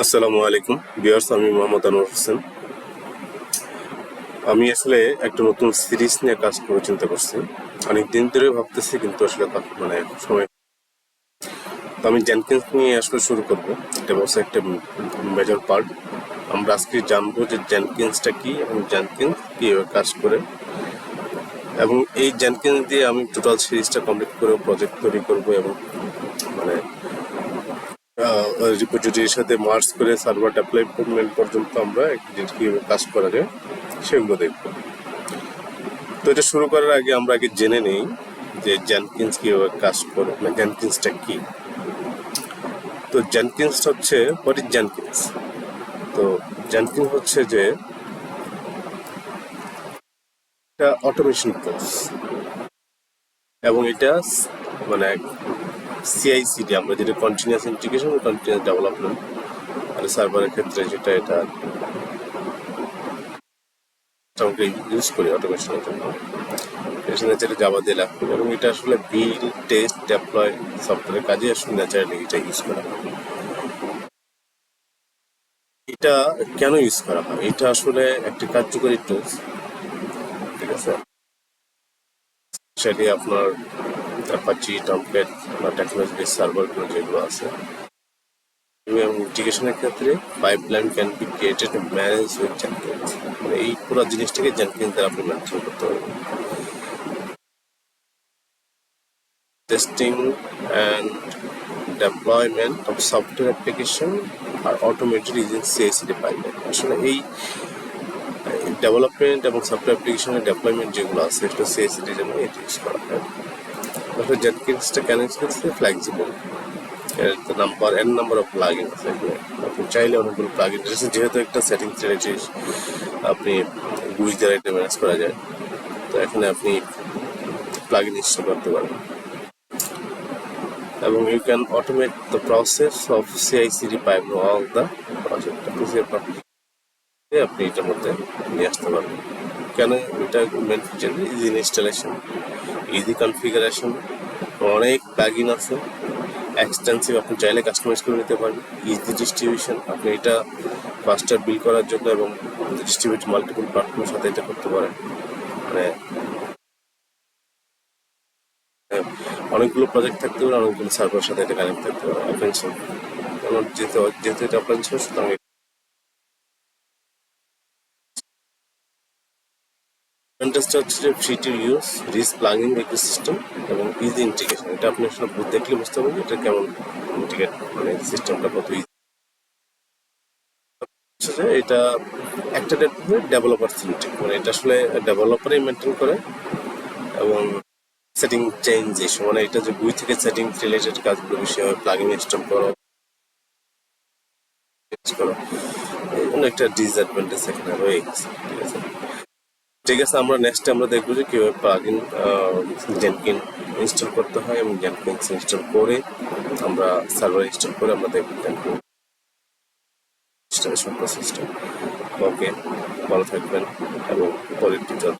আসসালামু আলাইকুম ভিউয়ার্স, আমি মোহাম্মদ আনোয়ার হোসেন। আমি আসলে একটা নতুন সিরিজ নিয়ে কাজ করে চিন্তা করছি। অনেক দিন ধরে ভাবতেছি, কিন্তু আসলে মানে সময়। তো আমি জেনকিন্স নিয়ে আসলে শুরু করব। এটা হচ্ছে একটা মেজর পার্ট। আমরা আজকে জানবো যে জেনকিন্সটা কি এবং জেনকিন্স কীভাবে কাজ করে, এবং এই জেনকিন্স দিয়ে আমি টোটাল সিরিজটা কমপ্লিট করে প্রজেক্ট তৈরি করব, এবং মানে রিপোজিটরির সাথে মার্জ করে সার্ভার ডেভেলপমেন্ট পর্যন্ত আমরা কীভাবে কাজ করা যায় সেগুলো দেখব। তো এটা শুরু করার আগে আমরা জেনে নেই যে জেনকিন্স কিভাবে কাজ করে, মানে জেনকিন্সটা কি। তো জেনকিন্স হচ্ছে, হোয়াট ইজ জেনকিন্স? তো জেনকিন্স হচ্ছে যে একটা অটোমেশন টুলস, এবং এটা মানে সিআইসিডি, আমরা যেটা কন্টিনিউয়াস ইন্টিগ্রেশন ও কন্টিনিউয়াস ডেভেলপমেন্ট, আর সার্ভারের ক্ষেত্রে যেটা এটা আমরা ইউজ করি অটোমেশনের জন্য। যেটা জাভা দিয়ে লেখা, এবং এটা আসলে বিল্ড, টেস্ট, ডেপ্লয় সফটওয়্যারের কাজে আসলে ন্যাচারালি এটা ইউজ করা হয়। এটা কেন ইউজ করা হয়? এটা আসলে একটি কার্যকরী টুলস, ঠিক আছে। সেটি আপনার অ্যাপাচি, টমক্যাট বা টেকনোলজি বেস সার্ভারগুলো যেগুলো আছে, এবং ইন্টিগ্রেশনের ক্ষেত্রে pipeline can be created and manage with Jenkins. মানে এই পুরো জিনিসটাকে জেনকিন্স দ্বারা আপনি মেনটেন করতে পারবেন। Testing and deployment of software application are automated using CI/CD pipeline. আসলে এই ডেভেলপমেন্ট এবং সফটওয়্যার অ্যাপ্লিকেশনের ডেপ্লয়মেন্ট যেগুলো আছে, সেটা CI/CD জন্য এটা ইউজ করা হয়। আসলে জেনকিন্সটা কেন ইউজ করছে? ফ্লেক্সিবল, নাম্বার অফ প্লাগইন আছে। আপনি চাইলে অনেকগুলো প্লাগইন আছে, যেহেতু একটা সেটিং রিলেটেড আপনি গুইজ দ্বারা এটা ম্যানেজ করা যায়। তো এখানে আপনি প্লাগইন ইনস্টল করতে পারবেন, এবং you can automate the process of CI/CD pipe all the project. আপনি এটার মধ্যে নিয়ে আসতে পারবেন। কেন এটা main feature? Easy installation, easy configuration, অনেক প্লাগইন আছে, এক্সটেন্সিভ, আপনি চাইলে কাস্টমাইজ করে নিতে পারবেন। ইজি ডিস্ট্রিবিউশন, আপনি এটা ফাস্টার বিল করার জন্য এবং ডিস্ট্রিবিউট মাল্টিপল প্ল্যাটফর্মের সাথে এটা করতে পারেন। মানে অনেকগুলো প্রজেক্ট থাকতে পারে, অনেকগুলো সার্ভারের সাথে এটা কানেক্ট থাকতে পারে। ওপেন সোর্স, যেহেতু এটা ওপেন সোর্স, সুতরাং অ্যাডভান্টেজটা হচ্ছে যে free to use, rich plugin ecosystem এবং ইজি ইন্টিগ্রেশন। এটা আপনি আসলে দেখলে বুঝতে পারবেন এটা কেমন ইন্টিগ্রেট, মানে সিস্টেমটা কত ইজি। এটা একটা ডেভেলপার সেন্ট্রিক, মানে এটা আসলে ডেভেলপারই মেনটেন করে, এবং সেটিং চেঞ্জ ইস্যু, মানে এটা যে বই থেকে সেটিং রিলেটেড কাজগুলো বেশি হয়, প্লাগইন ইনস্টল করো, এই জন্য একটা ডিসঅ্যাডভান্টেজ এখানে রয়ে গেছে, ঠিক আছে। ঠিক আছে, আমরা নেক্সটে আমরা দেখবো যে কীভাবে প্লাগইন জেনকিন ইনস্টল করতে হয়, এবং জেনকিন্স ইনস্টল করে আমরা সার্ভার ইনস্টল করে আমরা দেখবো জেনকিন ইনস্টলেশন প্রসেসটা। ওকে, ভালো থাকবেন এবং পরের টিউটোরিয়াল